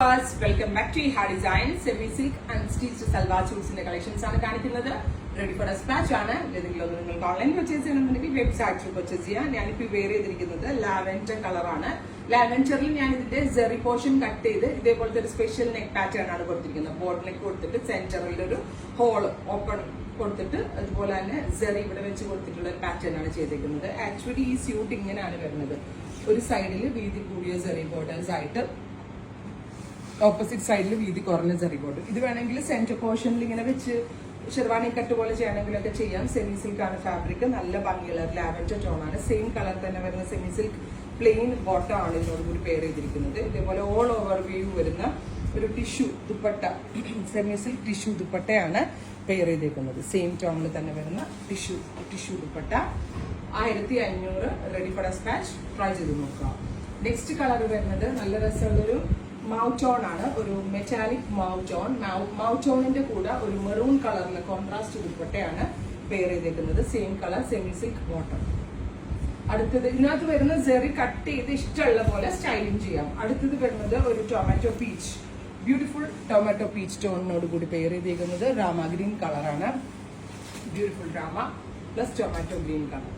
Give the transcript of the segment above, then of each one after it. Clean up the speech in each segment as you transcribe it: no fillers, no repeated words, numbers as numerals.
Welcome back to Ha design. Semi silk unstitched salwar സ്യൂട്ട്സിന്റെ collections ആണ് കാണിക്കുന്നത്. റെഡി ഫോർ സ്പാച്ച് ആണ്. ഏതെങ്കിലും ഒന്ന് നിങ്ങൾക്ക് ഓൺലൈൻ പർച്ചേസ് ചെയ്യണമെന്നുണ്ടെങ്കിൽ വെബ്സൈറ്റിൽ പർച്ചേസ് ചെയ്യാം. ഞാനിപ്പോൾ വെയർ ചെയ്തിരിക്കുന്നത് ലാവൻഡർ കളറാണ്. ലാവൻഡറിൽ ഞാൻ ഇതിന്റെ ജെറി പോർഷൻ കട്ട് ചെയ്ത് ഇതേപോലത്തെ ഒരു സ്പെഷ്യൽ നെക്ക് പാറ്റേൺ ആണ് കൊടുത്തിരിക്കുന്നത്. ബോർഡ് നെക്ക് കൊടുത്തിട്ട് സെന്ററിൽ ഒരു ഹോൾ ഓപ്പൺ കൊടുത്തിട്ട് അതുപോലെ തന്നെ ജെറി ഇവിടെ വെച്ച് കൊടുത്തിട്ടുള്ള ഒരു പാറ്റേൺ ആണ് ചെയ്തിരിക്കുന്നത്. ആക്ച്വലി ഈ സ്യൂട്ട് ഇങ്ങനെയാണ് വരുന്നത്. ഒരു സൈഡിൽ വീതി കൂടിയ ജെറി ബോർഡേഴ്സ് ആയിട്ട്, ഓപ്പോസിറ്റ് സൈഡിൽ വീതി കുറഞ്ഞ ജെറി ബോർഡർ. ഇത് വേണമെങ്കിൽ സെന്റർ പോർഷനിൽ ഇങ്ങനെ വെച്ച് ഷെർവാണി കട്ട് പോലെ ചെയ്യണമെങ്കിലൊക്കെ ചെയ്യാം. സെമി സിൽക്ക് ആണ് ഫാബ്രിക്. നല്ല ഭംഗിയുള്ള ലാവൻഡർ ടോൺ ആണ്. സെയിം കളർ തന്നെ വരുന്ന സെമി സിൽക്ക് പ്ലെയിൻ ബോട്ടം ആണ് ഇതിനോട് കൂടി പെയർ ചെയ്തിരിക്കുന്നത്. ഇതേപോലെ ഓൾ ഓവർ വ്യൂ വരുന്ന ഒരു tissue dupatta, semi silk tissue ദുപ്പട്ടയാണ് പെയർ ചെയ്തേക്കുന്നത്. സെയിം ടോണിൽ തന്നെ വരുന്ന tissue dupatta 1500. Ready for dispatch. Try ചെയ്ത് നോക്കാം. നെക്സ്റ്റ് കളർ വരുന്നത് നല്ല രസമുള്ളൊരു മൗടോൺ ആണ്. ഒരു മെറ്റാലിക് മൗടോൺ. മൗടോണിന്റെ കൂടെ ഒരു മെറൂൺ കളറിലെ കോൺട്രാസ്റ്റ് ദുപ്പട്ടയാണ് പെയർ ചെയ്തേക്കുന്നത്. Same colour semi silk bottom. അടുത്തത് ഇതിനകത്ത് വരുന്ന ജെറി കട്ട് ചെയ്ത് ഇഷ്ടമുള്ള പോലെ സ്റ്റൈലിംഗ് ചെയ്യാം. അടുത്തത് വരുന്നത് ഒരു tomato peach, beautiful tomato peach ടോണിനോട് കൂടി പെയർ ചെയ്തേക്കുന്നത്. രാമ ഗ്രീൻ കളറാണ്. Beautiful rama plus tomato green colour.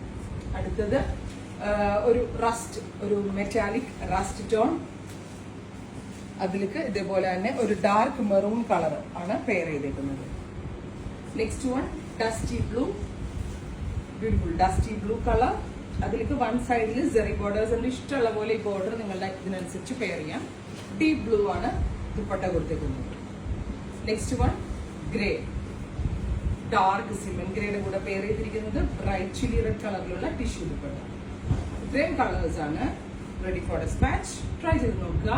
അടുത്തത് ഒരു റസ്റ്റ്, ഒരു മെറ്റാലിക് റസ്റ്റ് ടോൺ. അതിലേക്ക് ഇതേപോലെ തന്നെ ഒരു ഡാർക്ക് മെറൂൺ കളർ ആണ് പെയർ ചെയ്തേക്കുന്നത്. Next one dusty blue, beautiful dusty blue colour. അതിലേക്ക് വൺ സൈഡിൽ ജെറി ബോർഡേഴ്സ് ഉണ്ട്. ഇഷ്ടമുള്ള പോലെ ഈ ബോർഡർ നിങ്ങളുടെ ഇതിനനുസരിച്ച് പെയർ ചെയ്യാം. ഡീപ് ബ്ലൂ ആണ് ദുപ്പട്ട കൊടുത്തേക്കുന്നത്. Next one grey, dark cement ഗ്രേയുടെ കൂടെ പെയർ ചെയ്തിരിക്കുന്നത് ബ്രൈറ്റ് ചില്ലി റെഡ് കളറിലുള്ള ടിഷ്യൂ ദുപ്പട്ട. ഇത്രയും കളേഴ്സ് ആണ് റെഡി ഫോർ സ്പാച്ച്. ട്രൈ ചെയ്ത് നോക്കുക.